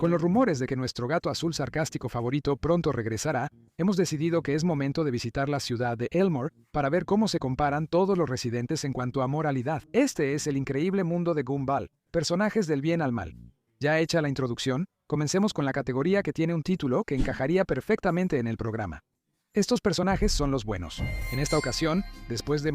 Con los rumores de que nuestro gato azul sarcástico favorito pronto regresará, hemos decidido que es momento de visitar la ciudad de Elmore para ver cómo se comparan todos los residentes en cuanto a moralidad. Este es el increíble mundo de Gumball, personajes del bien al mal. Ya hecha la introducción, comencemos con la categoría que tiene un título que encajaría perfectamente en el programa. Estos personajes son los buenos. En esta ocasión, después de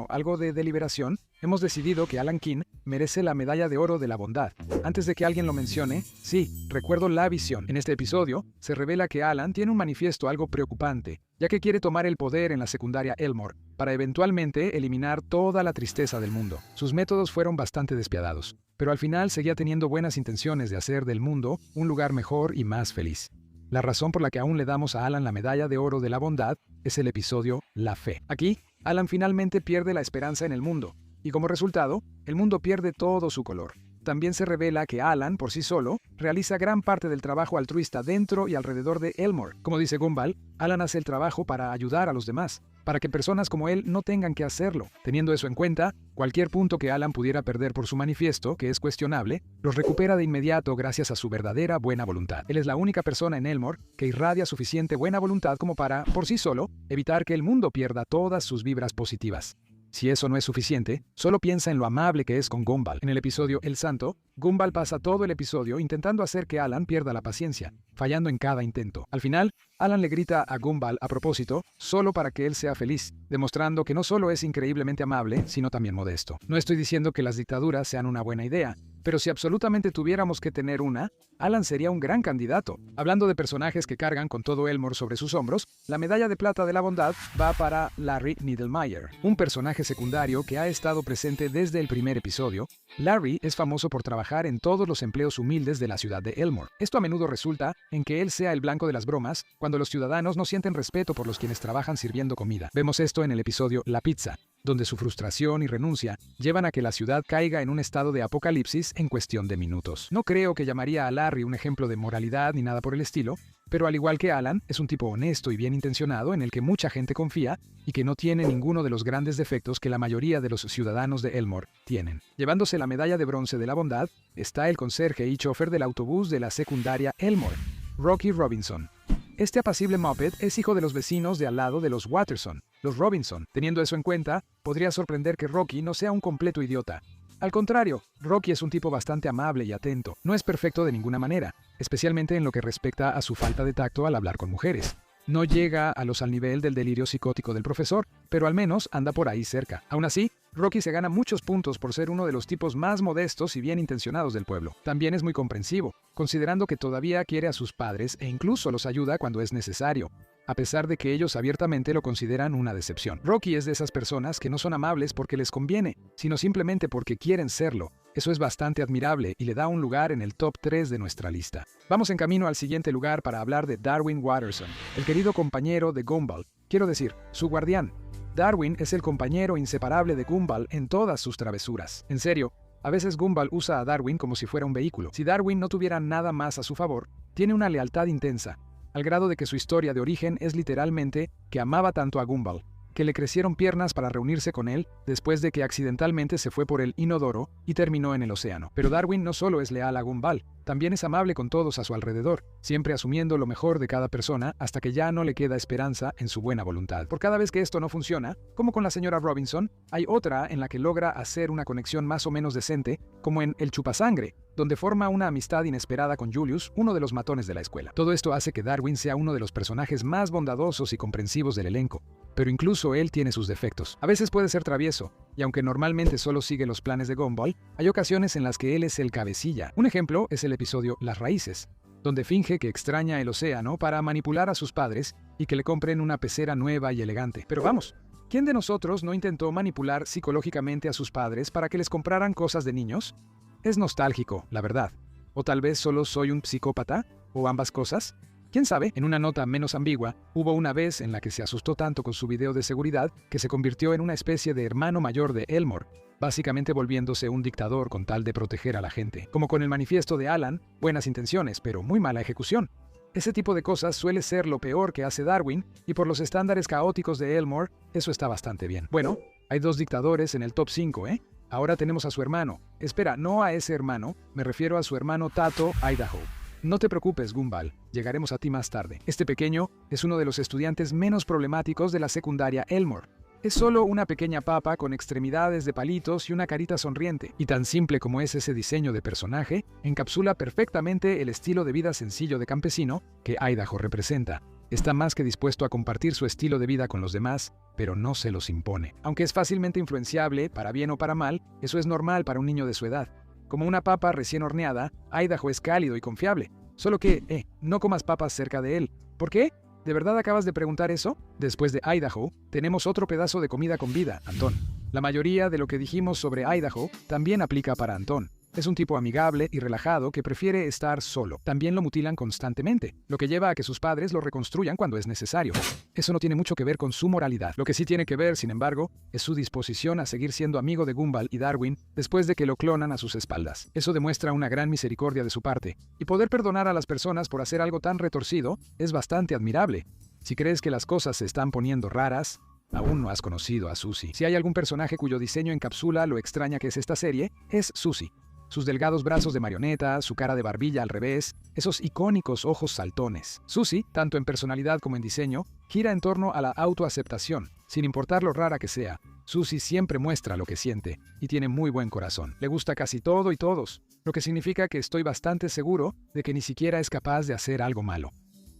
algo de deliberación, hemos decidido que Alan King merece la medalla de oro de la bondad. Antes de que alguien lo mencione, sí, recuerdo la visión. En este episodio, se revela que Alan tiene un manifiesto algo preocupante, ya que quiere tomar el poder en la secundaria Elmore, para eventualmente eliminar toda la tristeza del mundo. Sus métodos fueron bastante despiadados, pero al final seguía teniendo buenas intenciones de hacer del mundo un lugar mejor y más feliz. La razón por la que aún le damos a Alan la medalla de oro de la bondad es el episodio La Fe. Aquí, Alan finalmente pierde la esperanza en el mundo, y como resultado, el mundo pierde todo su color. También se revela que Alan, por sí solo, realiza gran parte del trabajo altruista dentro y alrededor de Elmore. Como dice Gumball, Alan hace el trabajo para ayudar a los demás, para que personas como él no tengan que hacerlo. Teniendo eso en cuenta, cualquier punto que Alan pudiera perder por su manifiesto, que es cuestionable, los recupera de inmediato gracias a su verdadera buena voluntad. Él es la única persona en Elmore que irradia suficiente buena voluntad como para, por sí solo, evitar que el mundo pierda todas sus vibras positivas. Si eso no es suficiente, solo piensa en lo amable que es con Gumball. En el episodio El Santo, Gumball pasa todo el episodio intentando hacer que Alan pierda la paciencia, fallando en cada intento. Al final, Alan le grita a Gumball a propósito, solo para que él sea feliz, demostrando que no solo es increíblemente amable, sino también modesto. No estoy diciendo que las dictaduras sean una buena idea, pero si absolutamente tuviéramos que tener una, Alan sería un gran candidato. Hablando de personajes que cargan con todo Elmore sobre sus hombros, la medalla de plata de la bondad va para Larry Niddlemeyer, un personaje secundario que ha estado presente desde el primer episodio. Larry es famoso por trabajar en todos los empleos humildes de la ciudad de Elmore. Esto a menudo resulta en que él sea el blanco de las bromas cuando los ciudadanos no sienten respeto por los quienes trabajan sirviendo comida. Vemos esto en el episodio La Pizza, donde su frustración y renuncia llevan a que la ciudad caiga en un estado de apocalipsis en cuestión de minutos. No creo que llamaría a Larry un ejemplo de moralidad ni nada por el estilo, pero al igual que Alan, es un tipo honesto y bien intencionado en el que mucha gente confía y que no tiene ninguno de los grandes defectos que la mayoría de los ciudadanos de Elmore tienen. Llevándose la medalla de bronce de la bondad está el conserje y chofer del autobús de la secundaria Elmore, Rocky Robinson. Este apacible Muppet es hijo de los vecinos de al lado de los Watterson, los Robinson. Teniendo eso en cuenta, podría sorprender que Rocky no sea un completo idiota. Al contrario, Rocky es un tipo bastante amable y atento. No es perfecto de ninguna manera, especialmente en lo que respecta a su falta de tacto al hablar con mujeres. No llega al nivel del delirio psicótico del profesor, pero al menos anda por ahí cerca. Aún así, Rocky se gana muchos puntos por ser uno de los tipos más modestos y bien intencionados del pueblo. También es muy comprensivo, considerando que todavía quiere a sus padres e incluso los ayuda cuando es necesario, a pesar de que ellos abiertamente lo consideran una decepción. Rocky es de esas personas que no son amables porque les conviene, sino simplemente porque quieren serlo. Eso es bastante admirable y le da un lugar en el top 3 de nuestra lista. Vamos en camino al siguiente lugar para hablar de Darwin Watterson, el querido compañero de Gumball, quiero decir, su guardián. Darwin es el compañero inseparable de Gumball en todas sus travesuras. En serio, a veces Gumball usa a Darwin como si fuera un vehículo. Si Darwin no tuviera nada más a su favor, tiene una lealtad intensa, al grado de que su historia de origen es literalmente que amaba tanto a Gumball, que le crecieron piernas para reunirse con él después de que accidentalmente se fue por el inodoro y terminó en el océano. Pero Darwin no solo es leal a Gumball, también es amable con todos a su alrededor, siempre asumiendo lo mejor de cada persona hasta que ya no le queda esperanza en su buena voluntad. Por cada vez que esto no funciona, como con la señora Robinson, hay otra en la que logra hacer una conexión más o menos decente, como en El Chupasangre, donde forma una amistad inesperada con Julius, uno de los matones de la escuela. Todo esto hace que Darwin sea uno de los personajes más bondadosos y comprensivos del elenco, pero incluso él tiene sus defectos. A veces puede ser travieso, y aunque normalmente solo sigue los planes de Gumball, hay ocasiones en las que él es el cabecilla. Un ejemplo es el episodio Las Raíces, donde finge que extraña el océano para manipular a sus padres y que le compren una pecera nueva y elegante. Pero vamos, ¿quién de nosotros no intentó manipular psicológicamente a sus padres para que les compraran cosas de niños? Es nostálgico, la verdad. O tal vez solo soy un psicópata, o ambas cosas. ¿Quién sabe? En una nota menos ambigua, hubo una vez en la que se asustó tanto con su video de seguridad que se convirtió en una especie de hermano mayor de Elmore, básicamente volviéndose un dictador con tal de proteger a la gente. Como con el manifiesto de Alan, buenas intenciones, pero muy mala ejecución. Ese tipo de cosas suele ser lo peor que hace Darwin, y por los estándares caóticos de Elmore, eso está bastante bien. Bueno, hay dos dictadores en el top 5, ¿eh? Ahora tenemos a su hermano. Espera, no a ese hermano, me refiero a su hermano Tato Idaho. No te preocupes, Gumball, llegaremos a ti más tarde. Este pequeño es uno de los estudiantes menos problemáticos de la secundaria Elmore. Es solo una pequeña papa con extremidades de palitos y una carita sonriente. Y tan simple como es ese diseño de personaje, encapsula perfectamente el estilo de vida sencillo de campesino que Idaho representa. Está más que dispuesto a compartir su estilo de vida con los demás, pero no se los impone. Aunque es fácilmente influenciable, para bien o para mal, eso es normal para un niño de su edad. Como una papa recién horneada, Idaho es cálido y confiable. Solo que, no comas papas cerca de él. ¿Por qué? ¿De verdad acabas de preguntar eso? Después de Idaho, tenemos otro pedazo de comida con vida, Antón. La mayoría de lo que dijimos sobre Idaho también aplica para Antón. Es un tipo amigable y relajado que prefiere estar solo. También lo mutilan constantemente, lo que lleva a que sus padres lo reconstruyan cuando es necesario. Eso no tiene mucho que ver con su moralidad. Lo que sí tiene que ver, sin embargo, es su disposición a seguir siendo amigo de Gumball y Darwin después de que lo clonan a sus espaldas. Eso demuestra una gran misericordia de su parte, y poder perdonar a las personas por hacer algo tan retorcido es bastante admirable. Si crees que las cosas se están poniendo raras, aún no has conocido a Susie. Si hay algún personaje cuyo diseño encapsula lo extraña que es esta serie, es Susie. Sus delgados brazos de marioneta, su cara de barbilla al revés, esos icónicos ojos saltones. Susie, tanto en personalidad como en diseño, gira en torno a la autoaceptación. Sin importar lo rara que sea, Susie siempre muestra lo que siente y tiene muy buen corazón. Le gusta casi todo y todos, lo que significa que estoy bastante seguro de que ni siquiera es capaz de hacer algo malo.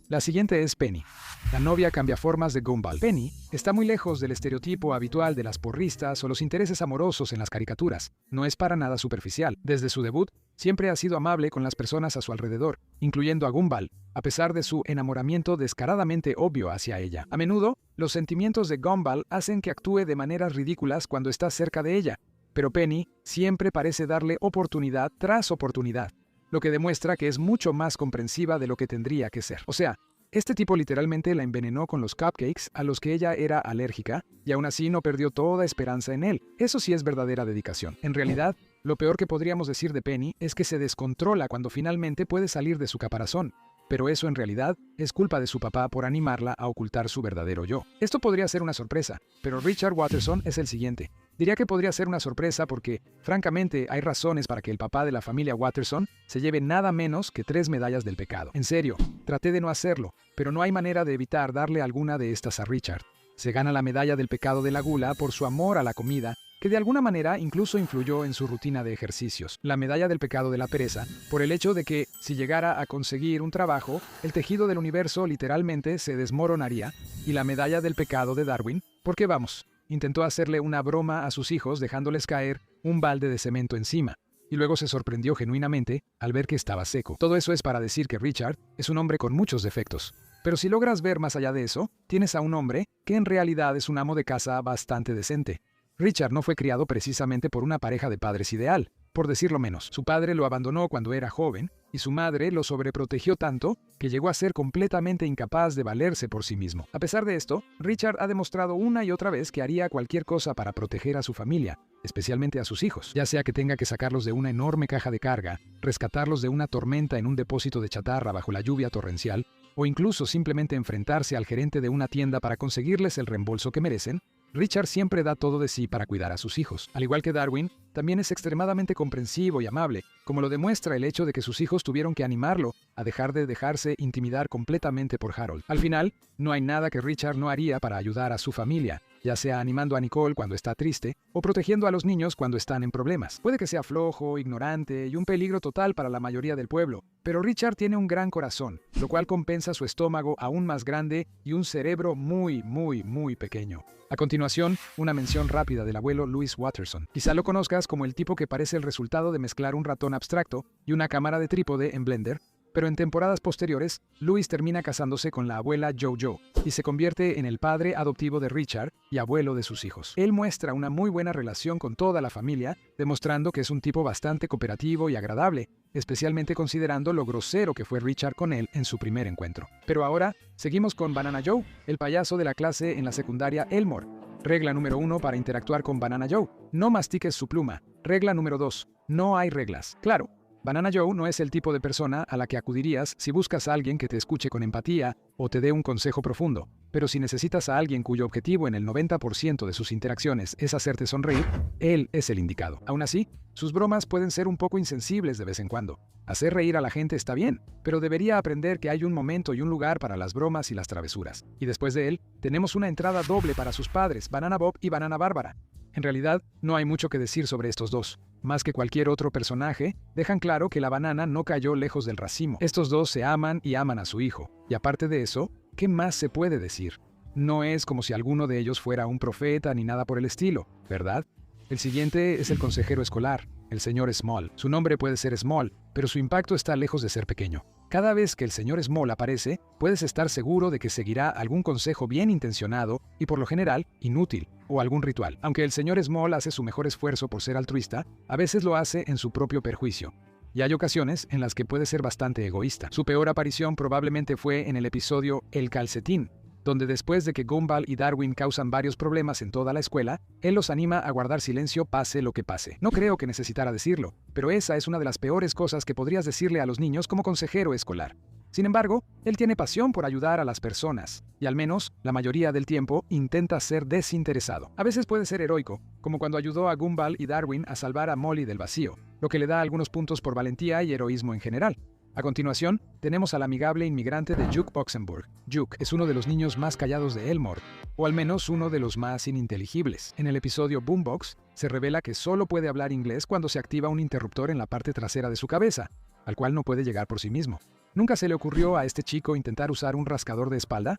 La siguiente es Penny, la novia cambiaformas de Gumball. Penny está muy lejos del estereotipo habitual de las porristas o los intereses amorosos en las caricaturas. No es para nada superficial. Desde su debut, siempre ha sido amable con las personas a su alrededor, incluyendo a Gumball, a pesar de su enamoramiento descaradamente obvio hacia ella. A menudo, los sentimientos de Gumball hacen que actúe de maneras ridículas cuando está cerca de ella, pero Penny siempre parece darle oportunidad tras oportunidad, lo que demuestra que es mucho más comprensiva de lo que tendría que ser. O sea, este tipo literalmente la envenenó con los cupcakes a los que ella era alérgica, y aún así no perdió toda esperanza en él. Eso sí es verdadera dedicación. En realidad, lo peor que podríamos decir de Penny es que se descontrola cuando finalmente puede salir de su caparazón. Pero eso en realidad es culpa de su papá por animarla a ocultar su verdadero yo. Esto podría ser una sorpresa, pero Richard Watterson es el siguiente. Diría que podría ser una sorpresa porque, francamente, hay razones para que el papá de la familia Watterson se lleve nada menos que 3 medallas del pecado. En serio, traté de no hacerlo, pero no hay manera de evitar darle alguna de estas a Richard. Se gana la medalla del pecado de la gula por su amor a la comida, que de alguna manera incluso influyó en su rutina de ejercicios. La medalla del pecado de la pereza, por el hecho de que, si llegara a conseguir un trabajo, el tejido del universo literalmente se desmoronaría, y la medalla del pecado de Darwin, porque vamos, intentó hacerle una broma a sus hijos dejándoles caer un balde de cemento encima, y luego se sorprendió genuinamente al ver que estaba seco. Todo eso es para decir que Richard es un hombre con muchos defectos. Pero si logras ver más allá de eso, tienes a un hombre que en realidad es un amo de casa bastante decente. Richard no fue criado precisamente por una pareja de padres ideal, por decirlo menos. Su padre lo abandonó cuando era joven, y su madre lo sobreprotegió tanto que llegó a ser completamente incapaz de valerse por sí mismo. A pesar de esto, Richard ha demostrado una y otra vez que haría cualquier cosa para proteger a su familia, especialmente a sus hijos, ya sea que tenga que sacarlos de una enorme caja de carga, rescatarlos de una tormenta en un depósito de chatarra bajo la lluvia torrencial, o incluso simplemente enfrentarse al gerente de una tienda para conseguirles el reembolso que merecen. Richard siempre da todo de sí para cuidar a sus hijos. Al igual que Darwin, también es extremadamente comprensivo y amable, como lo demuestra el hecho de que sus hijos tuvieron que animarlo a dejar de dejarse intimidar completamente por Harold. Al final, no hay nada que Richard no haría para ayudar a su familia, ya sea animando a Nicole cuando está triste o protegiendo a los niños cuando están en problemas. Puede que sea flojo, ignorante y un peligro total para la mayoría del pueblo, pero Richard tiene un gran corazón, lo cual compensa su estómago aún más grande y un cerebro muy, muy, muy pequeño. A continuación, una mención rápida del abuelo Louis Watterson. Quizá lo conozcas como el tipo que parece el resultado de mezclar un ratón abstracto y una cámara de trípode en Blender, pero en temporadas posteriores, Louis termina casándose con la abuela JoJo y se convierte en el padre adoptivo de Richard y abuelo de sus hijos. Él muestra una muy buena relación con toda la familia, demostrando que es un tipo bastante cooperativo y agradable, especialmente considerando lo grosero que fue Richard con él en su primer encuentro. Pero ahora, seguimos con Banana Joe, el payaso de la clase en la secundaria Elmore. Regla número 1 para interactuar con Banana Joe: no mastiques su pluma. Regla número 2: no hay reglas. Claro, Banana Joe no es el tipo de persona a la que acudirías si buscas a alguien que te escuche con empatía o te dé un consejo profundo, pero si necesitas a alguien cuyo objetivo en el 90% de sus interacciones es hacerte sonreír, él es el indicado. Aún así, sus bromas pueden ser un poco insensibles de vez en cuando. Hacer reír a la gente está bien, pero debería aprender que hay un momento y un lugar para las bromas y las travesuras. Y después de él, tenemos una entrada doble para sus padres, Banana Bob y Banana Bárbara. En realidad, no hay mucho que decir sobre estos dos. Más que cualquier otro personaje, dejan claro que la banana no cayó lejos del racimo. Estos dos se aman y aman a su hijo. Y aparte de eso, ¿qué más se puede decir? No es como si alguno de ellos fuera un profeta ni nada por el estilo, ¿verdad? El siguiente es el consejero escolar, el señor Small. Su nombre puede ser Small, pero su impacto está lejos de ser pequeño. Cada vez que el señor Small aparece, puedes estar seguro de que seguirá algún consejo bien intencionado y por lo general inútil, o algún ritual. Aunque el señor Small hace su mejor esfuerzo por ser altruista, a veces lo hace en su propio perjuicio. Y hay ocasiones en las que puede ser bastante egoísta. Su peor aparición probablemente fue en el episodio El Calcetín, donde después de que Gumball y Darwin causan varios problemas en toda la escuela, él los anima a guardar silencio pase lo que pase. No creo que necesitara decirlo, pero esa es una de las peores cosas que podrías decirle a los niños como consejero escolar. Sin embargo, él tiene pasión por ayudar a las personas, y al menos, la mayoría del tiempo, intenta ser desinteresado. A veces puede ser heroico, como cuando ayudó a Gumball y Darwin a salvar a Molly del vacío, lo que le da algunos puntos por valentía y heroísmo en general. A continuación, tenemos al amigable inmigrante de Juke Boxenburg. Juke es uno de los niños más callados de Elmore, o al menos uno de los más ininteligibles. En el episodio Boombox, se revela que solo puede hablar inglés cuando se activa un interruptor en la parte trasera de su cabeza, al cual no puede llegar por sí mismo. ¿Nunca se le ocurrió a este chico intentar usar un rascador de espalda?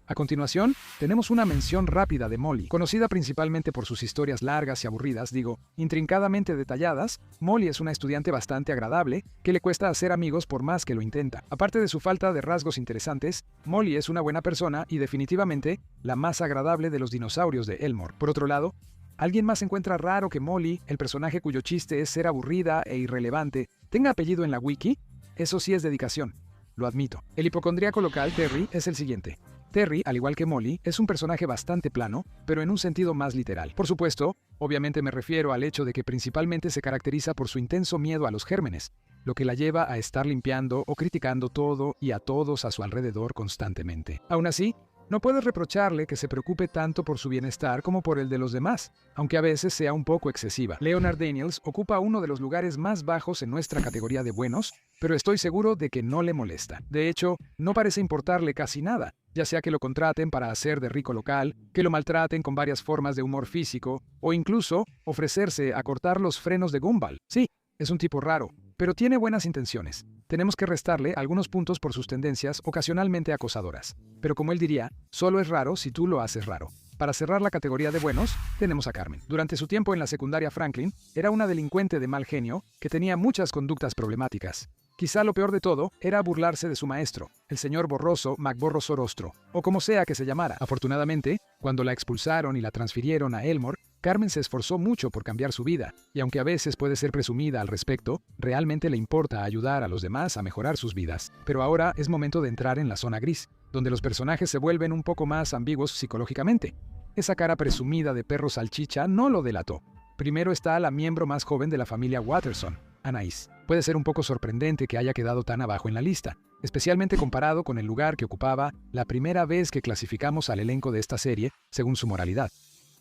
A continuación, tenemos una mención rápida de Molly. Conocida principalmente por sus historias largas y aburridas, intrincadamente detalladas, Molly es una estudiante bastante agradable que le cuesta hacer amigos por más que lo intenta. Aparte de su falta de rasgos interesantes, Molly es una buena persona y definitivamente la más agradable de los dinosaurios de Elmore. Por otro lado, ¿alguien más encuentra raro que Molly, el personaje cuyo chiste es ser aburrida e irrelevante, tenga apellido en la wiki? Eso sí es dedicación, lo admito. El hipocondríaco local, Terry, es el siguiente. Terry, al igual que Molly, es un personaje bastante plano, pero en un sentido más literal. Por supuesto, obviamente me refiero al hecho de que principalmente se caracteriza por su intenso miedo a los gérmenes, lo que la lleva a estar limpiando o criticando todo y a todos a su alrededor constantemente. Aún así, no puedes reprocharle que se preocupe tanto por su bienestar como por el de los demás, aunque a veces sea un poco excesiva. Leonard Daniels ocupa uno de los lugares más bajos en nuestra categoría de buenos, pero estoy seguro de que no le molesta. De hecho, no parece importarle casi nada, ya sea que lo contraten para hacer de rico local, que lo maltraten con varias formas de humor físico, o incluso ofrecerse a cortar los frenos de Gumball. Sí, es un tipo raro, pero tiene buenas intenciones. Tenemos que restarle algunos puntos por sus tendencias ocasionalmente acosadoras. Pero como él diría, solo es raro si tú lo haces raro. Para cerrar la categoría de buenos, tenemos a Carmen. Durante su tiempo en la secundaria Franklin, era una delincuente de mal genio que tenía muchas conductas problemáticas. Quizá lo peor de todo era burlarse de su maestro, el señor Borroso McBorrosorostro, o como sea que se llamara. Afortunadamente, cuando la expulsaron y la transfirieron a Elmore, Carmen se esforzó mucho por cambiar su vida, y aunque a veces puede ser presumida al respecto, realmente le importa ayudar a los demás a mejorar sus vidas. Pero ahora es momento de entrar en la zona gris, donde los personajes se vuelven un poco más ambiguos psicológicamente. Esa cara presumida de perro salchicha no lo delató. Primero está la miembro más joven de la familia Watterson, Anais. Puede ser un poco sorprendente que haya quedado tan abajo en la lista, especialmente comparado con el lugar que ocupaba la primera vez que clasificamos al elenco de esta serie según su moralidad.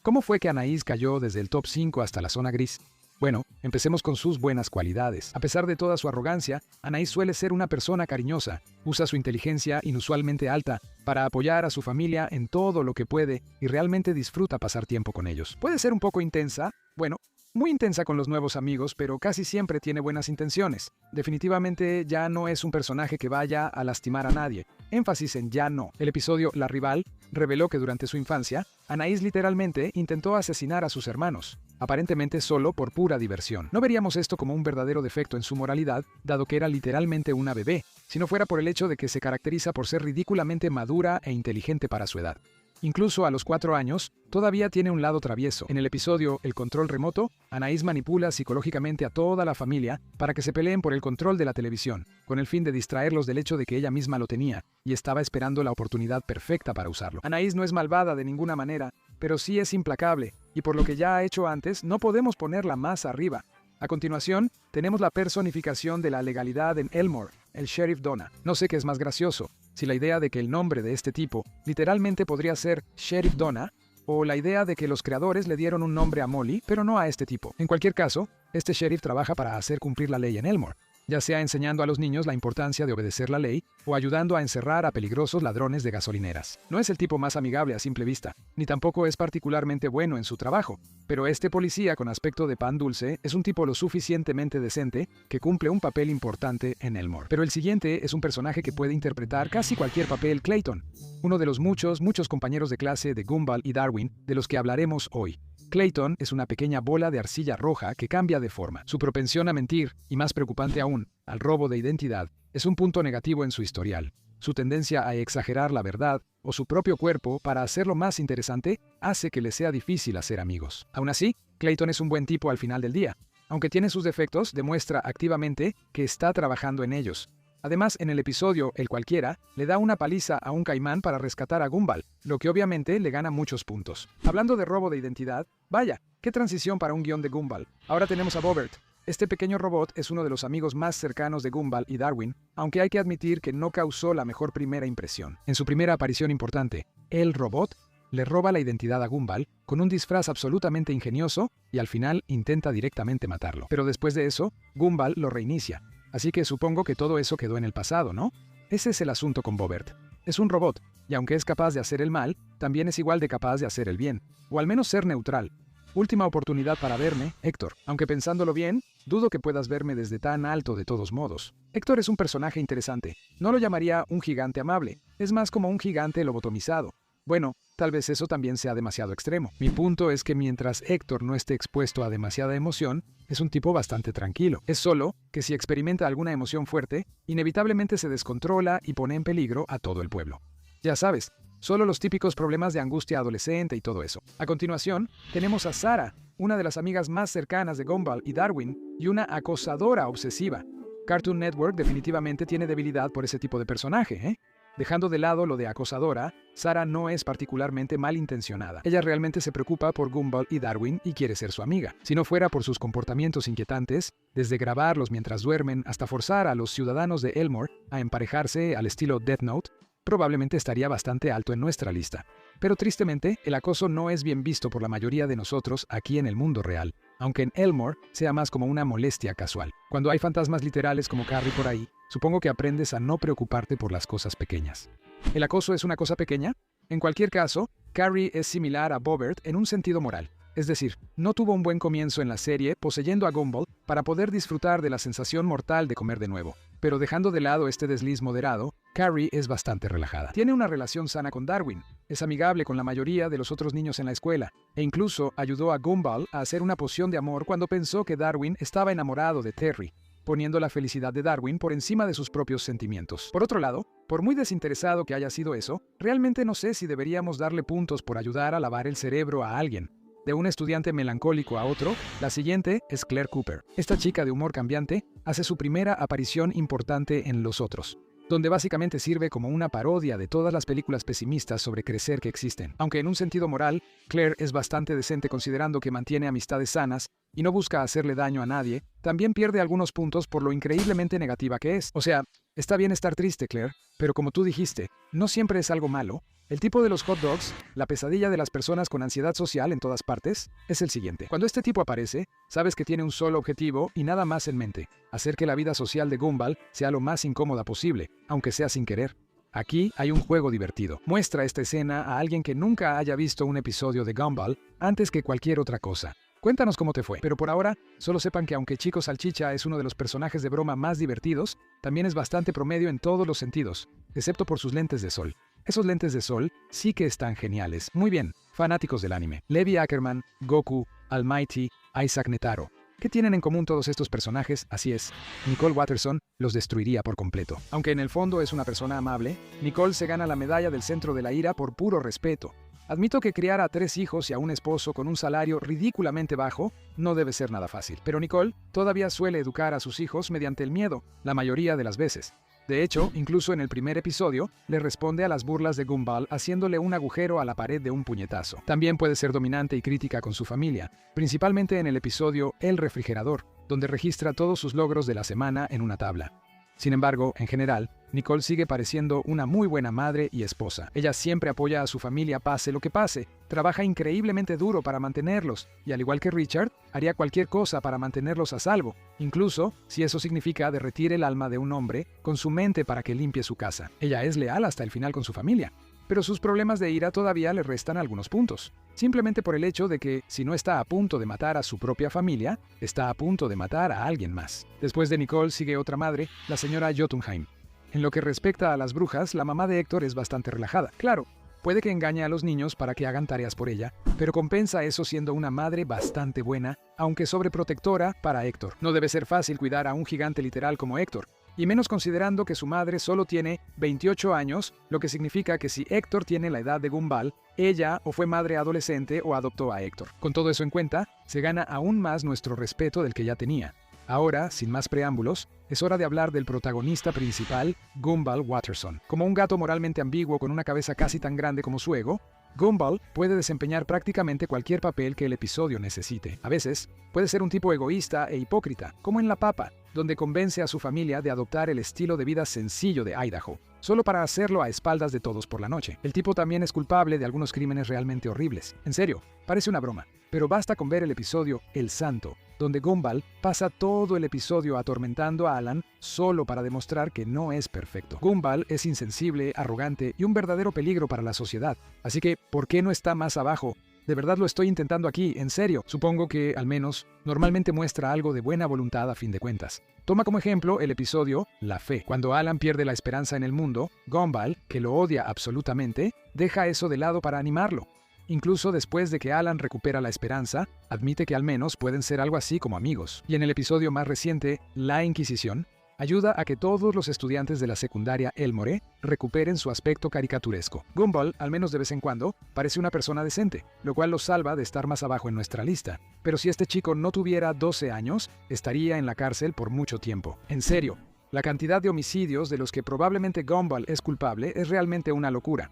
¿Cómo fue que Anais cayó desde el top 5 hasta la zona gris? Bueno, empecemos con sus buenas cualidades. A pesar de toda su arrogancia, Anais suele ser una persona cariñosa. Usa su inteligencia inusualmente alta para apoyar a su familia en todo lo que puede y realmente disfruta pasar tiempo con ellos. Puede ser un poco intensa, bueno, muy intensa con los nuevos amigos, pero casi siempre tiene buenas intenciones. Definitivamente ya no es un personaje que vaya a lastimar a nadie. Énfasis en ya no. El episodio La Rival reveló que durante su infancia, Anais literalmente intentó asesinar a sus hermanos, aparentemente solo por pura diversión. No veríamos esto como un verdadero defecto en su moralidad, dado que era literalmente una bebé, si no fuera por el hecho de que se caracteriza por ser ridículamente madura e inteligente para su edad. Incluso a los 4 años, todavía tiene un lado travieso. En el episodio El control remoto, Anais manipula psicológicamente a toda la familia para que se peleen por el control de la televisión, con el fin de distraerlos del hecho de que ella misma lo tenía y estaba esperando la oportunidad perfecta para usarlo. Anais no es malvada de ninguna manera, pero sí es implacable, y por lo que ya ha hecho antes, no podemos ponerla más arriba. A continuación, tenemos la personificación de la legalidad en Elmore, el Sheriff Donna. No sé qué es más gracioso, si la idea de que el nombre de este tipo literalmente podría ser Sheriff Donna, o la idea de que los creadores le dieron un nombre a Molly, pero no a este tipo. En cualquier caso, este sheriff trabaja para hacer cumplir la ley en Elmore, ya sea enseñando a los niños la importancia de obedecer la ley o ayudando a encerrar a peligrosos ladrones de gasolineras. No es el tipo más amigable a simple vista, ni tampoco es particularmente bueno en su trabajo, pero este policía con aspecto de pan dulce es un tipo lo suficientemente decente que cumple un papel importante en Elmore. Pero el siguiente es un personaje que puede interpretar casi cualquier papel: Clayton, uno de los muchos compañeros de clase de Gumball y Darwin de los que hablaremos hoy. Clayton es una pequeña bola de arcilla roja que cambia de forma. Su propensión a mentir, y más preocupante aún, al robo de identidad, es un punto negativo en su historial. Su tendencia a exagerar la verdad o su propio cuerpo para hacerlo más interesante hace que le sea difícil hacer amigos. Aún así, Clayton es un buen tipo al final del día. Aunque tiene sus defectos, demuestra activamente que está trabajando en ellos. Además, en el episodio El Cualquiera, le da una paliza a un caimán para rescatar a Gumball, lo que obviamente le gana muchos puntos. Hablando de robo de identidad, vaya, qué transición para un guión de Gumball. Ahora tenemos a Bobbert. Este pequeño robot es uno de los amigos más cercanos de Gumball y Darwin, aunque hay que admitir que no causó la mejor primera impresión. En su primera aparición importante, el robot le roba la identidad a Gumball con un disfraz absolutamente ingenioso y al final intenta directamente matarlo. Pero después de eso, Gumball lo reinicia. Así que supongo que todo eso quedó en el pasado, ¿no? Ese es el asunto con Bobbert. Es un robot, y aunque es capaz de hacer el mal, también es igual de capaz de hacer el bien, o al menos ser neutral. Última oportunidad para verme, Héctor. Aunque pensándolo bien, dudo que puedas verme desde tan alto de todos modos. Héctor es un personaje interesante. No lo llamaría un gigante amable, es más como un gigante lobotomizado. Bueno, tal vez eso también sea demasiado extremo. Mi punto es que mientras Héctor no esté expuesto a demasiada emoción, es un tipo bastante tranquilo. Es solo que si experimenta alguna emoción fuerte, inevitablemente se descontrola y pone en peligro a todo el pueblo. Ya sabes, solo los típicos problemas de angustia adolescente y todo eso. A continuación, tenemos a Sarah, una de las amigas más cercanas de Gumball y Darwin, y una acosadora obsesiva. Cartoon Network definitivamente tiene debilidad por ese tipo de personaje, ¿eh? Dejando de lado lo de acosadora, Sarah no es particularmente malintencionada. Ella realmente se preocupa por Gumball y Darwin y quiere ser su amiga. Si no fuera por sus comportamientos inquietantes, desde grabarlos mientras duermen hasta forzar a los ciudadanos de Elmore a emparejarse al estilo Death Note, probablemente estaría bastante alto en nuestra lista. Pero tristemente, el acoso no es bien visto por la mayoría de nosotros aquí en el mundo real, aunque en Elmore sea más como una molestia casual. Cuando hay fantasmas literales como Carrie por ahí, supongo que aprendes a no preocuparte por las cosas pequeñas. ¿El acoso es una cosa pequeña? En cualquier caso, Carrie es similar a Bobbert en un sentido moral. Es decir, no tuvo un buen comienzo en la serie poseyendo a Gumball para poder disfrutar de la sensación mortal de comer de nuevo. Pero dejando de lado este desliz moderado, Carrie es bastante relajada. Tiene una relación sana con Darwin, es amigable con la mayoría de los otros niños en la escuela, e incluso ayudó a Gumball a hacer una poción de amor cuando pensó que Darwin estaba enamorado de Terry, poniendo la felicidad de Darwin por encima de sus propios sentimientos. Por otro lado, por muy desinteresado que haya sido eso, realmente no sé si deberíamos darle puntos por ayudar a lavar el cerebro a alguien. De un estudiante melancólico a otro, la siguiente es Claire Cooper. Esta chica de humor cambiante hace su primera aparición importante en Los Otros, donde básicamente sirve como una parodia de todas las películas pesimistas sobre crecer que existen. Aunque en un sentido moral, Claire es bastante decente considerando que mantiene amistades sanas y no busca hacerle daño a nadie, también pierde algunos puntos por lo increíblemente negativa que es. O sea, está bien estar triste, Claire, pero como tú dijiste, no siempre es algo malo. El tipo de los hot dogs, la pesadilla de las personas con ansiedad social en todas partes, es el siguiente. Cuando este tipo aparece, sabes que tiene un solo objetivo y nada más en mente: hacer que la vida social de Gumball sea lo más incómoda posible, aunque sea sin querer. Aquí hay un juego divertido. Muestra esta escena a alguien que nunca haya visto un episodio de Gumball antes que cualquier otra cosa. Cuéntanos cómo te fue. Pero por ahora, solo sepan que aunque Chico Salchicha es uno de los personajes de broma más divertidos, también es bastante promedio en todos los sentidos, excepto por sus lentes de sol. Esos lentes de sol sí que están geniales. Muy bien, fanáticos del anime. Levi Ackerman, Goku, Almighty, Isaac Netaro. ¿Qué tienen en común todos estos personajes? Así es, Nicole Watterson los destruiría por completo. Aunque en el fondo es una persona amable, Nicole se gana la medalla del centro de la ira por puro respeto. Admito que criar a 3 hijos y a un esposo con un salario ridículamente bajo no debe ser nada fácil. Pero Nicole todavía suele educar a sus hijos mediante el miedo, la mayoría de las veces. De hecho, incluso en el primer episodio, le responde a las burlas de Gumball haciéndole un agujero a la pared de un puñetazo. También puede ser dominante y crítica con su familia, principalmente en el episodio El refrigerador, donde registra todos sus logros de la semana en una tabla. Sin embargo, en general, Nicole sigue pareciendo una muy buena madre y esposa. Ella siempre apoya a su familia pase lo que pase, trabaja increíblemente duro para mantenerlos, y al igual que Richard, haría cualquier cosa para mantenerlos a salvo, incluso si eso significa derretir el alma de un hombre con su mente para que limpie su casa. Ella es leal hasta el final con su familia, pero sus problemas de ira todavía le restan algunos puntos, simplemente por el hecho de que, si no está a punto de matar a su propia familia, está a punto de matar a alguien más. Después de Nicole sigue otra madre, la señora Jotunheim. En lo que respecta a las brujas, la mamá de Héctor es bastante relajada. Claro, puede que engañe a los niños para que hagan tareas por ella, pero compensa eso siendo una madre bastante buena, aunque sobreprotectora para Héctor. No debe ser fácil cuidar a un gigante literal como Héctor, y menos considerando que su madre solo tiene 28 años, lo que significa que si Héctor tiene la edad de Gumball, ella o fue madre adolescente o adoptó a Héctor. Con todo eso en cuenta, se gana aún más nuestro respeto del que ya tenía. Ahora, sin más preámbulos, es hora de hablar del protagonista principal, Gumball Watterson. Como un gato moralmente ambiguo con una cabeza casi tan grande como su ego, Gumball puede desempeñar prácticamente cualquier papel que el episodio necesite. A veces, puede ser un tipo egoísta e hipócrita, como en La Papa, donde convence a su familia de adoptar el estilo de vida sencillo de Idaho, solo para hacerlo a espaldas de todos por la noche. El tipo también es culpable de algunos crímenes realmente horribles. En serio, parece una broma, pero basta con ver el episodio El Santo, donde Gumball pasa todo el episodio atormentando a Alan solo para demostrar que no es perfecto. Gumball es insensible, arrogante y un verdadero peligro para la sociedad. Así que, ¿por qué no está más abajo? De verdad lo estoy intentando aquí, en serio. Supongo que, al menos, normalmente muestra algo de buena voluntad a fin de cuentas. Toma como ejemplo el episodio La Fe. Cuando Alan pierde la esperanza en el mundo, Gumball, que lo odia absolutamente, deja eso de lado para animarlo. Incluso después de que Alan recupera la esperanza, admite que al menos pueden ser algo así como amigos. Y en el episodio más reciente, La Inquisición, ayuda a que todos los estudiantes de la secundaria Elmore recuperen su aspecto caricaturesco. Gumball, al menos de vez en cuando, parece una persona decente, lo cual lo salva de estar más abajo en nuestra lista. Pero si este chico no tuviera 12 años, estaría en la cárcel por mucho tiempo. En serio, la cantidad de homicidios de los que probablemente Gumball es culpable es realmente una locura.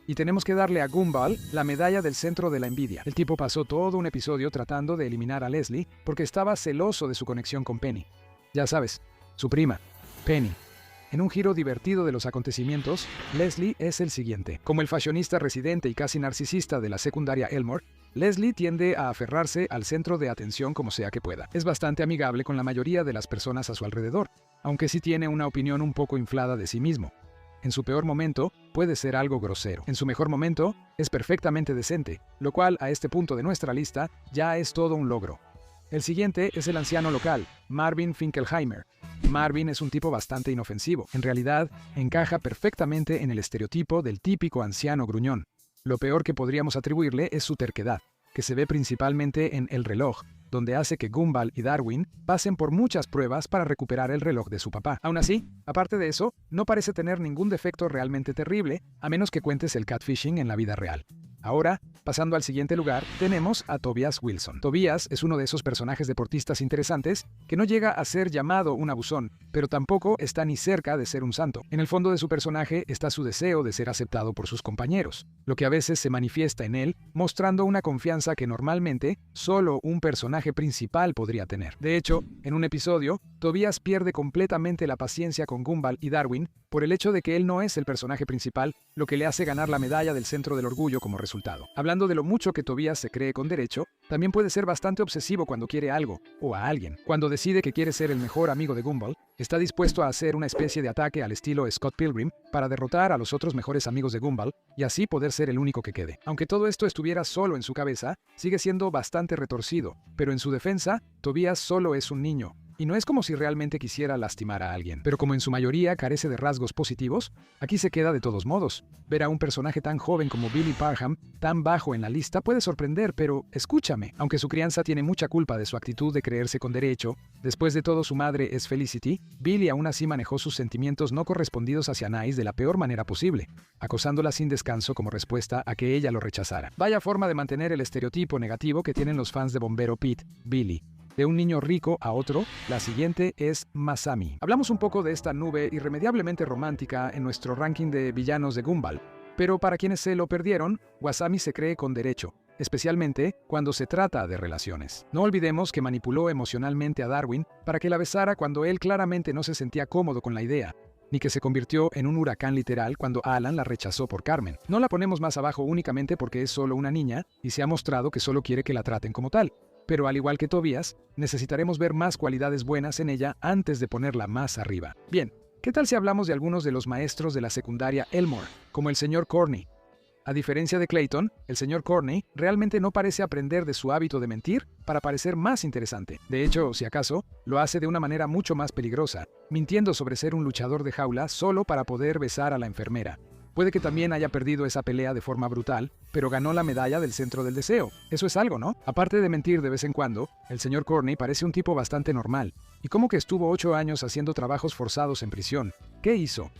Y tenemos que darle a Gumball la medalla del centro de la envidia. El tipo pasó todo un episodio tratando de eliminar a Leslie porque estaba celoso de su conexión con Penny. Ya sabes, su prima, Penny. En un giro divertido de los acontecimientos, Leslie es el siguiente. Como el fashionista residente y casi narcisista de la secundaria Elmore, Leslie tiende a aferrarse al centro de atención como sea que pueda. Es bastante amigable con la mayoría de las personas a su alrededor, aunque sí tiene una opinión un poco inflada de sí mismo. En su peor momento, puede ser algo grosero. En su mejor momento, es perfectamente decente, lo cual, a este punto de nuestra lista, ya es todo un logro. El siguiente es el anciano local, Marvin Finkelheimer. Marvin es un tipo bastante inofensivo. En realidad, encaja perfectamente en el estereotipo del típico anciano gruñón. Lo peor que podríamos atribuirle es su terquedad, que se ve principalmente en El Reloj, donde hace que Gumball y Darwin pasen por muchas pruebas para recuperar el reloj de su papá. Aún así, aparte de eso, no parece tener ningún defecto realmente terrible, a menos que cuentes el catfishing en la vida real. Ahora, pasando al siguiente lugar, tenemos a Tobias Wilson. Tobias es uno de esos personajes deportistas interesantes que no llega a ser llamado un abusón, pero tampoco está ni cerca de ser un santo. En el fondo de su personaje está su deseo de ser aceptado por sus compañeros, lo que a veces se manifiesta en él, mostrando una confianza que normalmente solo un personaje principal podría tener. De hecho, en un episodio, Tobias pierde completamente la paciencia con Gumball y Darwin por el hecho de que él no es el personaje principal, lo que le hace ganar la medalla del centro del orgullo como resultado. Hablando de lo mucho que Tobias se cree con derecho, también puede ser bastante obsesivo cuando quiere algo, o a alguien. Cuando decide que quiere ser el mejor amigo de Gumball, está dispuesto a hacer una especie de ataque al estilo Scott Pilgrim para derrotar a los otros mejores amigos de Gumball y así poder ser el único que quede. Aunque todo esto estuviera solo en su cabeza, sigue siendo bastante retorcido, pero en su defensa, Tobias solo es un niño. Y no es como si realmente quisiera lastimar a alguien, pero como en su mayoría carece de rasgos positivos, aquí se queda de todos modos. Ver a un personaje tan joven como Billy Parham tan bajo en la lista puede sorprender, pero escúchame, aunque su crianza tiene mucha culpa de su actitud de creerse con derecho, después de todo su madre es Felicity, Billy aún así manejó sus sentimientos no correspondidos hacia Nice de la peor manera posible, acosándola sin descanso como respuesta a que ella lo rechazara. Vaya forma de mantener el estereotipo negativo que tienen los fans de Bombero Pete, Billy. De un niño rico a otro, la siguiente es Masami. Hablamos un poco de esta nube irremediablemente romántica en nuestro ranking de villanos de Gumball, pero para quienes se lo perdieron, Wasami se cree con derecho. especialmente cuando se trata de relaciones. No olvidemos que manipuló emocionalmente a Darwin para que la besara cuando él claramente no se sentía cómodo con la idea, ni que se convirtió en un huracán literal cuando Alan la rechazó por Carmen. No la ponemos más abajo únicamente porque es solo una niña y se ha mostrado que solo quiere que la traten como tal. Pero al igual que Tobias, necesitaremos ver más cualidades buenas en ella antes de ponerla más arriba. Bien, ¿qué tal si hablamos de algunos de los maestros de la secundaria Elmore, como el señor Corney? A diferencia de Clayton, el señor Corney realmente no parece aprender de su hábito de mentir para parecer más interesante. De hecho, si acaso, lo hace de una manera mucho más peligrosa, mintiendo sobre ser un luchador de jaula solo para poder besar a la enfermera. Puede que también haya perdido esa pelea de forma brutal, pero ganó la medalla del centro del deseo. Eso es algo, ¿no? Aparte de mentir de vez en cuando, el señor Corney parece un tipo bastante normal. Y como que estuvo 8 años haciendo trabajos forzados en prisión. ¿Qué hizo?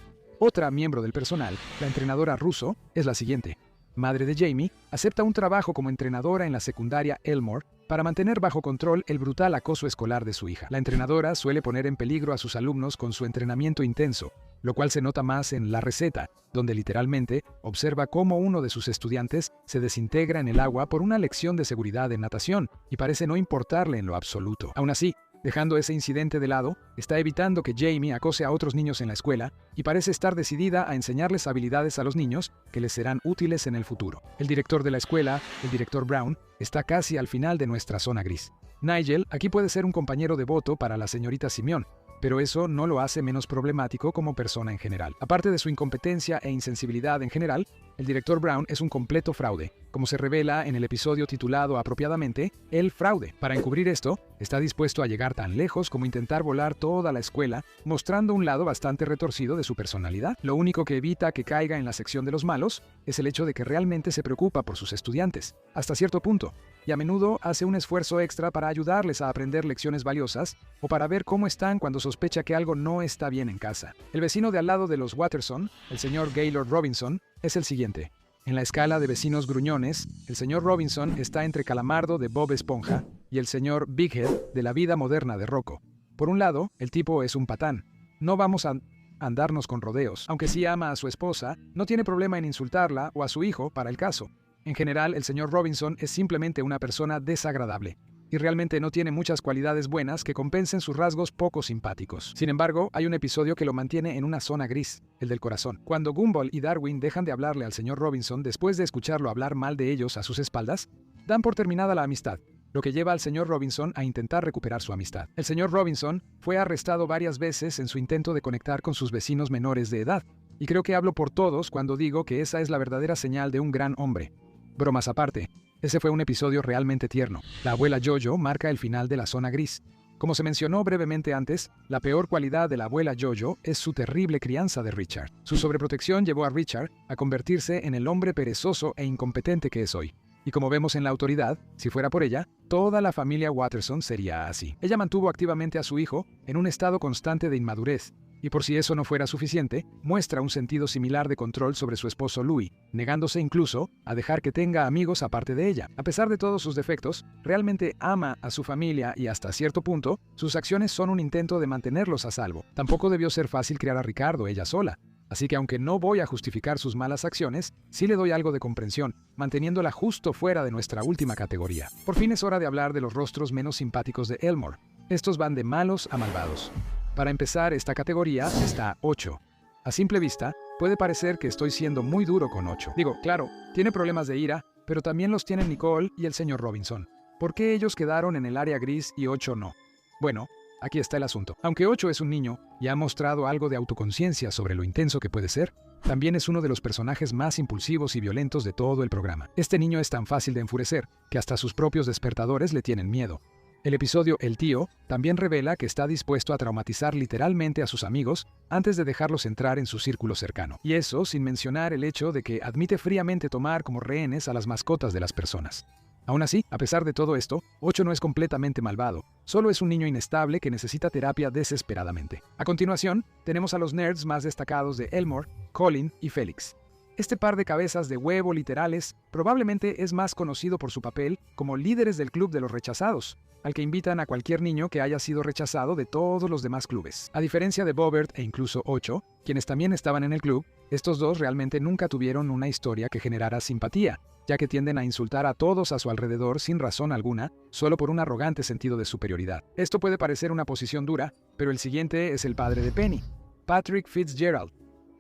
Otra miembro del personal, la entrenadora Russo, es la siguiente. Madre de Jamie, acepta un trabajo como entrenadora en la secundaria Elmore para mantener bajo control el brutal acoso escolar de su hija. La entrenadora suele poner en peligro a sus alumnos con su entrenamiento intenso, lo cual se nota más en La Receta, donde literalmente observa cómo uno de sus estudiantes se desintegra en el agua por una lección de seguridad en natación y parece no importarle en lo absoluto. Aún así, dejando ese incidente de lado, está evitando que Jamie acose a otros niños en la escuela y parece estar decidida a enseñarles habilidades a los niños que les serán útiles en el futuro. El director de la escuela, el director Brown, está casi al final de nuestra zona gris. Nigel aquí puede ser un compañero devoto para la señorita Simeón, pero eso no lo hace menos problemático como persona en general. Aparte de su incompetencia e insensibilidad en general, el director Brown es un completo fraude, como se revela en el episodio titulado apropiadamente El Fraude. Para encubrir esto, está dispuesto a llegar tan lejos como intentar volar toda la escuela, mostrando un lado bastante retorcido de su personalidad. Lo único que evita que caiga en la sección de los malos es el hecho de que realmente se preocupa por sus estudiantes, hasta cierto punto, y a menudo hace un esfuerzo extra para ayudarles a aprender lecciones valiosas o para ver cómo están cuando sospecha que algo no está bien en casa. El vecino de al lado de los Watterson, el señor Gaylord Robinson, es el siguiente. En la escala de vecinos gruñones, el señor Robinson está entre Calamardo de Bob Esponja y el señor Bighead de la vida moderna de Rocco. Por un lado, el tipo es un patán. No vamos a andarnos con rodeos. Aunque sí ama a su esposa, no tiene problema en insultarla o a su hijo para el caso. En general, el señor Robinson es simplemente una persona desagradable y realmente no tiene muchas cualidades buenas que compensen sus rasgos poco simpáticos. Sin embargo, hay un episodio que lo mantiene en una zona gris, el del corazón. Cuando Gumball y Darwin dejan de hablarle al señor Robinson después de escucharlo hablar mal de ellos a sus espaldas, dan por terminada la amistad, lo que lleva al señor Robinson a intentar recuperar su amistad. El señor Robinson fue arrestado varias veces en su intento de conectar con sus vecinos menores de edad, y creo que hablo por todos cuando digo que esa es la verdadera señal de un gran hombre. Bromas aparte, ese fue un episodio realmente tierno. La abuela Jojo marca el final de la zona gris. Como se mencionó brevemente antes, la peor cualidad de la abuela Jojo es su terrible crianza de Richard. Su sobreprotección llevó a Richard a convertirse en el hombre perezoso e incompetente que es hoy. Y como vemos en La Autoridad, si fuera por ella, toda la familia Watterson sería así. Ella mantuvo activamente a su hijo en un estado constante de inmadurez, y por si eso no fuera suficiente, muestra un sentido similar de control sobre su esposo Louis, negándose incluso a dejar que tenga amigos aparte de ella. A pesar de todos sus defectos, realmente ama a su familia y hasta cierto punto, sus acciones son un intento de mantenerlos a salvo. Tampoco debió ser fácil criar a Ricardo ella sola. Así que aunque no voy a justificar sus malas acciones, sí le doy algo de comprensión, manteniéndola justo fuera de nuestra última categoría. Por fin es hora de hablar de los rostros menos simpáticos de Elmore. Estos van de malos a malvados. Para empezar, esta categoría está 8. A simple vista, puede parecer que estoy siendo muy duro con 8. Digo, claro, tiene problemas de ira, pero también los tienen Nicole y el señor Robinson. ¿Por qué ellos quedaron en el área gris y 8 no? Bueno, aquí está el asunto. Aunque 8 es un niño y ha mostrado algo de autoconciencia sobre lo intenso que puede ser, también es uno de los personajes más impulsivos y violentos de todo el programa. Este niño es tan fácil de enfurecer que hasta sus propios despertadores le tienen miedo. El episodio El Tío también revela que está dispuesto a traumatizar literalmente a sus amigos antes de dejarlos entrar en su círculo cercano. Y eso sin mencionar el hecho de que admite fríamente tomar como rehenes a las mascotas de las personas. Aún así, a pesar de todo esto, 8 no es completamente malvado, solo es un niño inestable que necesita terapia desesperadamente. A continuación, tenemos a los nerds más destacados de Elmore, Colin y Felix. Este par de cabezas de huevo literales probablemente es más conocido por su papel como líderes del club de los rechazados, al que invitan a cualquier niño que haya sido rechazado de todos los demás clubes. A diferencia de Bobbert e incluso 8, quienes también estaban en el club, Estos dos realmente nunca tuvieron una historia que generara simpatía, ya que tienden a insultar a todos a su alrededor sin razón alguna, solo por un arrogante sentido de superioridad. Esto puede parecer una posición dura, pero el siguiente es el padre de Penny, Patrick Fitzgerald.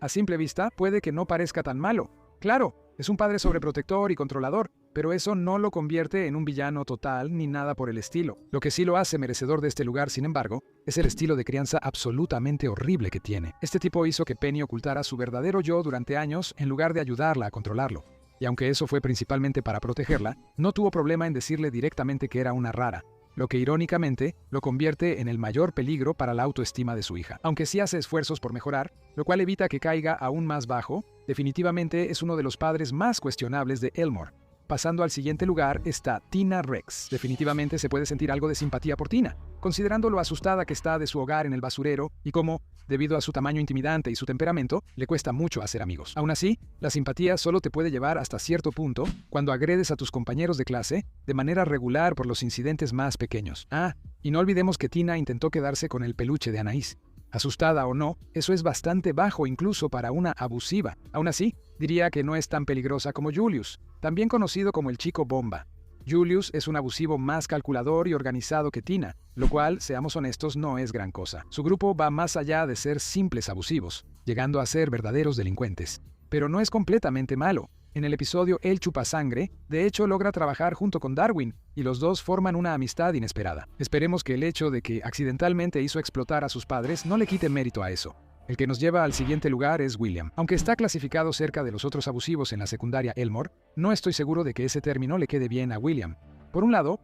A simple vista, puede que no parezca tan malo. Claro, es un padre sobreprotector y controlador, pero eso no lo convierte en un villano total ni nada por el estilo. Lo que sí lo hace merecedor de este lugar, sin embargo, es el estilo de crianza absolutamente horrible que tiene. Este tipo hizo que Penny ocultara su verdadero yo durante años en lugar de ayudarla a controlarlo. Y aunque eso fue principalmente para protegerla, no tuvo problema en decirle directamente que era una rara, lo que irónicamente lo convierte en el mayor peligro para la autoestima de su hija. Aunque sí hace esfuerzos por mejorar, lo cual evita que caiga aún más bajo, definitivamente es uno de los padres más cuestionables de Elmore. Pasando al siguiente lugar está Tina Rex. Definitivamente se puede sentir algo de simpatía por Tina, considerando lo asustada que está de su hogar en el basurero y cómo, debido a su tamaño intimidante y su temperamento, le cuesta mucho hacer amigos. Aún así, la simpatía solo te puede llevar hasta cierto punto cuando agredes a tus compañeros de clase de manera regular por los incidentes más pequeños. Y no olvidemos que Tina intentó quedarse con el peluche de Anaïs. Asustada o no, eso es bastante bajo incluso para una abusiva. Aún así, diría que no es tan peligrosa como Julius, también conocido como el chico bomba. Julius es un abusivo más calculador y organizado que Tina, lo cual, seamos honestos, no es gran cosa. Su grupo va más allá de ser simples abusivos, llegando a ser verdaderos delincuentes. Pero no es completamente malo. En el episodio El Chupasangre, de hecho logra trabajar junto con Darwin, y los dos forman una amistad inesperada. Esperemos que el hecho de que accidentalmente hizo explotar a sus padres no le quite mérito a eso. El que nos lleva al siguiente lugar es William. Aunque está clasificado cerca de los otros abusivos en la secundaria Elmore, no estoy seguro de que ese término le quede bien a William. Por un lado,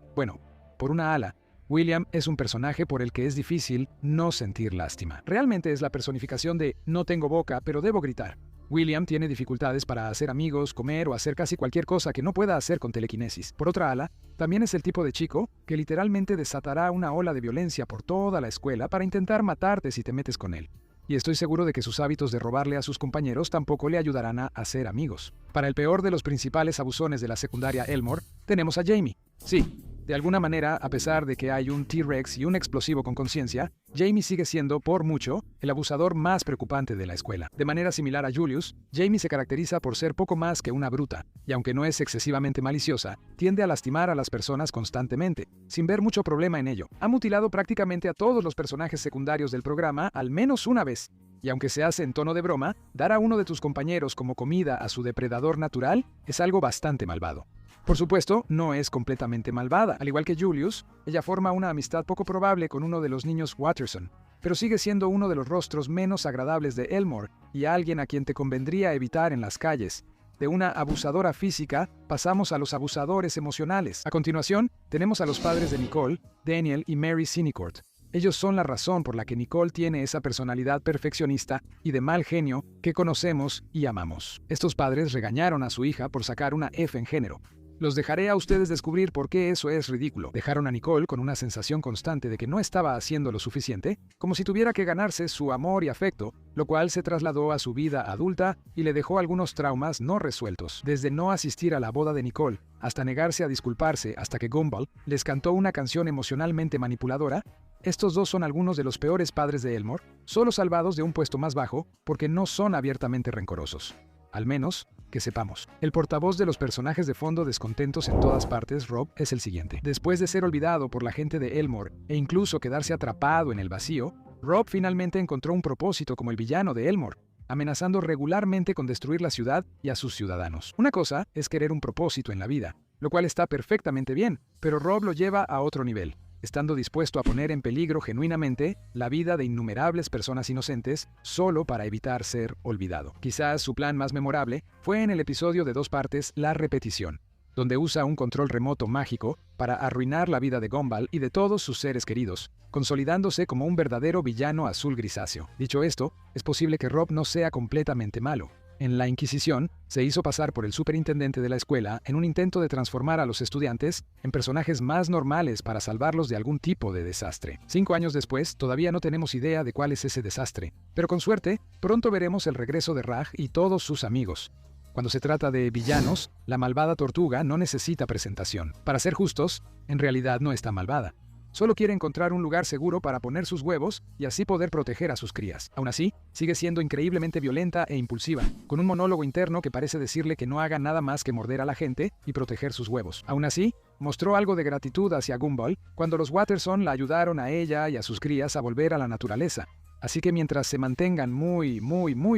por una ala, William es un personaje por el que es difícil no sentir lástima. Realmente es la personificación de no tengo boca, pero debo gritar. William tiene dificultades para hacer amigos, comer o hacer casi cualquier cosa que no pueda hacer con telequinesis. Por otra ala, también es el tipo de chico que literalmente desatará una ola de violencia por toda la escuela para intentar matarte si te metes con él. Y estoy seguro de que sus hábitos de robarle a sus compañeros tampoco le ayudarán a hacer amigos. Para el peor de los principales abusones de la secundaria Elmore, tenemos a Jamie. Sí, de alguna manera, a pesar de que hay un T-Rex y un explosivo con conciencia, Jamie sigue siendo, por mucho, el abusador más preocupante de la escuela. De manera similar a Julius, Jamie se caracteriza por ser poco más que una bruta, y aunque no es excesivamente maliciosa, tiende a lastimar a las personas constantemente, sin ver mucho problema en ello. Ha mutilado prácticamente a todos los personajes secundarios del programa al menos una vez, y aunque se hace en tono de broma, dar a uno de tus compañeros como comida a su depredador natural es algo bastante malvado. Por supuesto, no es completamente malvada. Al igual que Julius, ella forma una amistad poco probable con uno de los niños Watterson, pero sigue siendo uno de los rostros menos agradables de Elmore y alguien a quien te convendría evitar en las calles. De una abusadora física, pasamos a los abusadores emocionales. A continuación, tenemos a los padres de Nicole, Daniel y Mary Sinicourt. Ellos son la razón por la que Nicole tiene esa personalidad perfeccionista y de mal genio que conocemos y amamos. Estos padres regañaron a su hija por sacar una F en género. Los dejaré a ustedes descubrir por qué eso es ridículo. Dejaron a Nicole con una sensación constante de que no estaba haciendo lo suficiente, como si tuviera que ganarse su amor y afecto, lo cual se trasladó a su vida adulta y le dejó algunos traumas no resueltos. Desde no asistir a la boda de Nicole, hasta negarse a disculparse hasta que Gumball les cantó una canción emocionalmente manipuladora, estos dos son algunos de los peores padres de Elmore, solo salvados de un puesto más bajo porque no son abiertamente rencorosos. Al menos, que sepamos. El portavoz de los personajes de fondo descontentos en todas partes, Rob, es el siguiente. Después de ser olvidado por la gente de Elmore e incluso quedarse atrapado en el vacío, Rob finalmente encontró un propósito como el villano de Elmore, amenazando regularmente con destruir la ciudad y a sus ciudadanos. Una cosa es querer un propósito en la vida, lo cual está perfectamente bien, pero Rob lo lleva a otro nivel, estando dispuesto a poner en peligro genuinamente la vida de innumerables personas inocentes solo para evitar ser olvidado. Quizás su plan más memorable fue en el episodio de 2 partes La Repetición, donde usa un control remoto mágico para arruinar la vida de Gumball y de todos sus seres queridos, consolidándose como un verdadero villano azul grisáceo. Dicho esto, es posible que Rob no sea completamente malo. En la Inquisición, se hizo pasar por el superintendente de la escuela en un intento de transformar a los estudiantes en personajes más normales para salvarlos de algún tipo de desastre. 5 años después, todavía no tenemos idea de cuál es ese desastre, pero con suerte, pronto veremos el regreso de Raj y todos sus amigos. Cuando se trata de villanos, la malvada tortuga no necesita presentación. Para ser justos, en realidad no está malvada. solo quiere encontrar un lugar seguro para poner sus huevos y así poder proteger a sus crías. Aún así, sigue siendo increíblemente violenta e impulsiva, con un monólogo interno que parece decirle que no haga nada más que morder a la gente y proteger sus huevos. Aún así, mostró algo de gratitud hacia Gumball cuando los Watterson la ayudaron a ella y a sus crías a volver a la naturaleza. Así que mientras se mantengan muy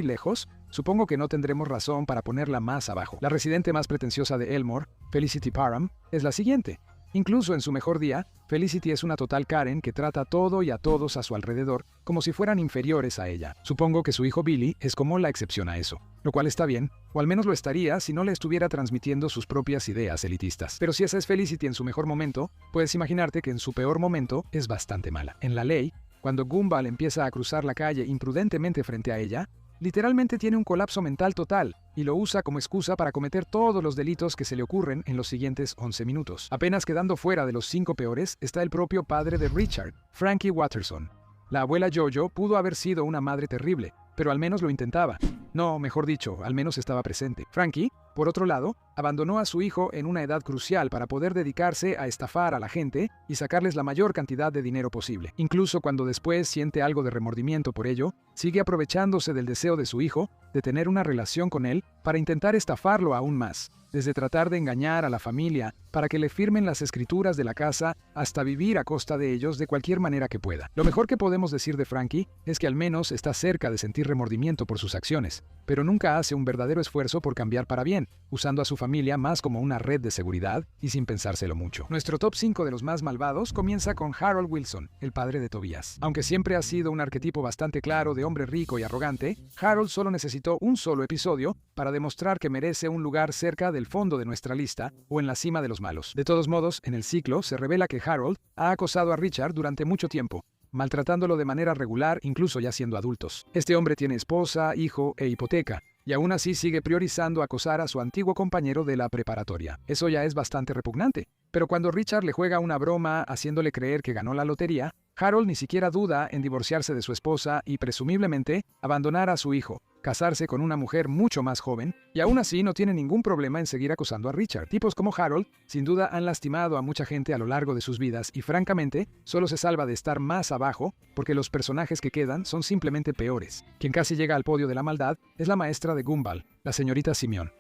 lejos, supongo que no tendremos razón para ponerla más abajo. La residente más pretenciosa de Elmore, Felicity Parham, es la siguiente. Incluso en su mejor día, Felicity es una total Karen que trata a todo y a todos a su alrededor como si fueran inferiores a ella. Supongo que su hijo Billy es como la excepción a eso, lo cual está bien, o al menos lo estaría si no le estuviera transmitiendo sus propias ideas elitistas. Pero si esa es Felicity en su mejor momento, puedes imaginarte que en su peor momento es bastante mala. En la ley, cuando Gumball empieza a cruzar la calle imprudentemente frente a ella, literalmente tiene un colapso mental total y lo usa como excusa para cometer todos los delitos que se le ocurren en los siguientes 11 minutos. Apenas quedando fuera de los 5 peores está el propio padre de Richard, Frankie Watterson. La abuela Jojo pudo haber sido una madre terrible, pero al menos lo intentaba. No, mejor dicho, al menos estaba presente. Frankie, por otro lado, abandonó a su hijo en una edad crucial para poder dedicarse a estafar a la gente y sacarles la mayor cantidad de dinero posible. Incluso cuando después siente algo de remordimiento por ello, sigue aprovechándose del deseo de su hijo de tener una relación con él para intentar estafarlo aún más. Desde tratar de engañar a la familia para que le firmen las escrituras de la casa hasta vivir a costa de ellos de cualquier manera que pueda. Lo mejor que podemos decir de Frankie es que al menos está cerca de sentir remordimiento por sus acciones, pero nunca hace un verdadero esfuerzo por cambiar para bien, usando a su familia más como una red de seguridad y sin pensárselo mucho. Nuestro top 5 de los más malvados comienza con Harold Wilson, el padre de Tobias. Aunque siempre ha sido un arquetipo bastante claro de hombre rico y arrogante, Harold solo necesitó un solo episodio para demostrar que merece un lugar cerca del fondo de nuestra lista o en la cima de los malos. De todos modos, en el ciclo se revela que Harold ha acosado a Richard durante mucho tiempo, maltratándolo de manera regular incluso ya siendo adultos. Este hombre tiene esposa, hijo e hipoteca, y aún así sigue priorizando acosar a su antiguo compañero de la preparatoria. Eso ya es bastante repugnante. Pero cuando Richard le juega una broma haciéndole creer que ganó la lotería, Harold ni siquiera duda en divorciarse de su esposa y presumiblemente abandonar a su hijo, casarse con una mujer mucho más joven, y aún así no tiene ningún problema en seguir acosando a Richard. Tipos como Harold sin duda han lastimado a mucha gente a lo largo de sus vidas y francamente solo se salva de estar más abajo porque los personajes que quedan son simplemente peores. Quien casi llega al podio de la maldad es la maestra de Gumball, la señorita Simeon.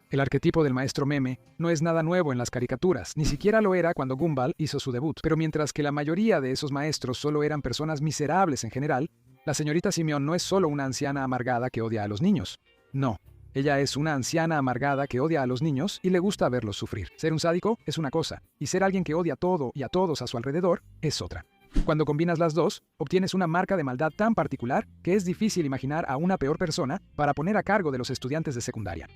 El arquetipo del maestro meme no es nada nuevo en las caricaturas, ni siquiera lo era cuando Gumball hizo su debut, pero mientras que la mayoría de esos maestros solo eran personas miserables en general, la señorita Simeon no es solo una anciana amargada que odia a los niños. No, ella es una anciana amargada que odia a los niños y le gusta verlos sufrir. Ser un sádico es una cosa, y ser alguien que odia todo y a todos a su alrededor es otra. Cuando combinas las dos, obtienes una marca de maldad tan particular que es difícil imaginar a una peor persona para poner a cargo de los estudiantes de secundaria.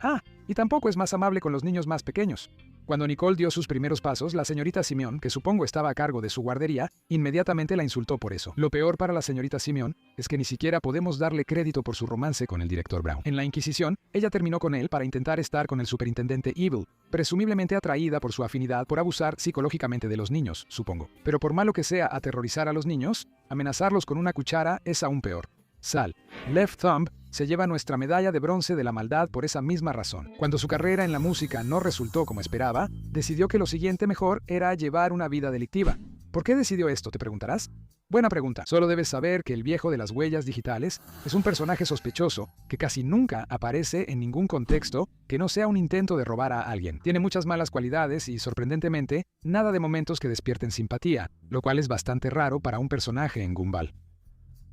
Y tampoco es más amable con los niños más pequeños. Cuando Nicole dio sus primeros pasos, la señorita Simeon, que supongo estaba a cargo de su guardería, inmediatamente la insultó por eso. Lo peor para la señorita Simeon es que ni siquiera podemos darle crédito por su romance con el director Brown. En la Inquisición, ella terminó con él para intentar estar con el superintendente Evil, presumiblemente atraída por su afinidad por abusar psicológicamente de los niños, supongo. Pero por malo que sea aterrorizar a los niños, amenazarlos con una cuchara es aún peor. Sal, Left Thumb, se lleva nuestra medalla de bronce de la maldad por esa misma razón. Cuando su carrera en la música no resultó como esperaba, decidió que lo siguiente mejor era llevar una vida delictiva. ¿Por qué decidió esto, te preguntarás? Buena pregunta. Solo debes saber que el viejo de las huellas digitales es un personaje sospechoso que casi nunca aparece en ningún contexto que no sea un intento de robar a alguien. Tiene muchas malas cualidades y, sorprendentemente, nada de momentos que despierten simpatía, lo cual es bastante raro para un personaje en Gumball.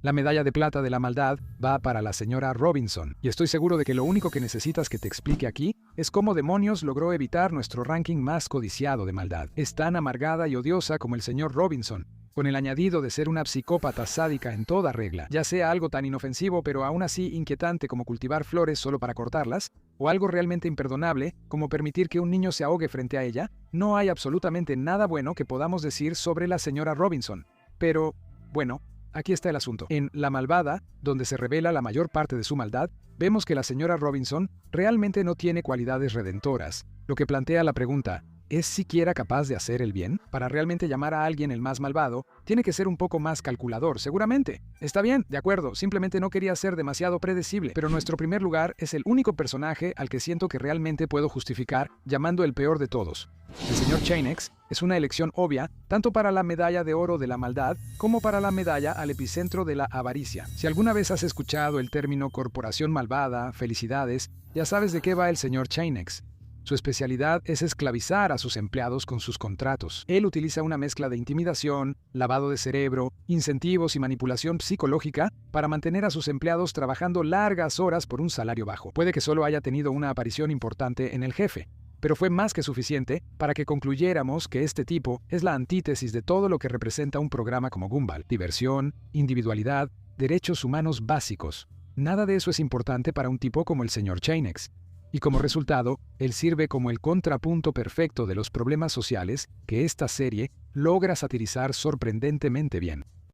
La medalla de plata de la maldad va para la señora Robinson, y estoy seguro de que lo único que necesitas que te explique aquí es cómo demonios logró evitar nuestro ranking más codiciado de maldad. Es tan amargada y odiosa como el señor Robinson, con el añadido de ser una psicópata sádica en toda regla, ya sea algo tan inofensivo pero aún así inquietante como cultivar flores solo para cortarlas, o algo realmente imperdonable como permitir que un niño se ahogue frente a ella. No hay absolutamente nada bueno que podamos decir sobre la señora Robinson. Pero, bueno, aquí está el asunto. En La Malvada, donde se revela la mayor parte de su maldad, vemos que la señora Robinson realmente no tiene cualidades redentoras, lo que plantea la pregunta, ¿Es siquiera capaz de hacer el bien? Para realmente llamar a alguien el más malvado, tiene que ser un poco más calculador, seguramente. Está bien, de acuerdo, simplemente no quería ser demasiado predecible, pero nuestro primer lugar es el único personaje al que siento que realmente puedo justificar llamando el peor de todos. El señor Chainex es una elección obvia, tanto para la medalla de oro de la maldad como para la medalla al epicentro de la avaricia. Si alguna vez has escuchado el término corporación malvada, felicidades, ya sabes de qué va el señor Chainex. Su especialidad es esclavizar a sus empleados con sus contratos. Él utiliza una mezcla de intimidación, lavado de cerebro, incentivos y manipulación psicológica para mantener a sus empleados trabajando largas horas por un salario bajo. Puede que solo haya tenido una aparición importante en El Jefe, pero fue más que suficiente para que concluyéramos que este tipo es la antítesis de todo lo que representa un programa como Gumball. Diversión, individualidad, derechos humanos básicos. Nada de eso es importante para un tipo como el señor Chainex. Y como resultado, él sirve como el contrapunto perfecto de los problemas sociales que esta serie logra satirizar sorprendentemente bien.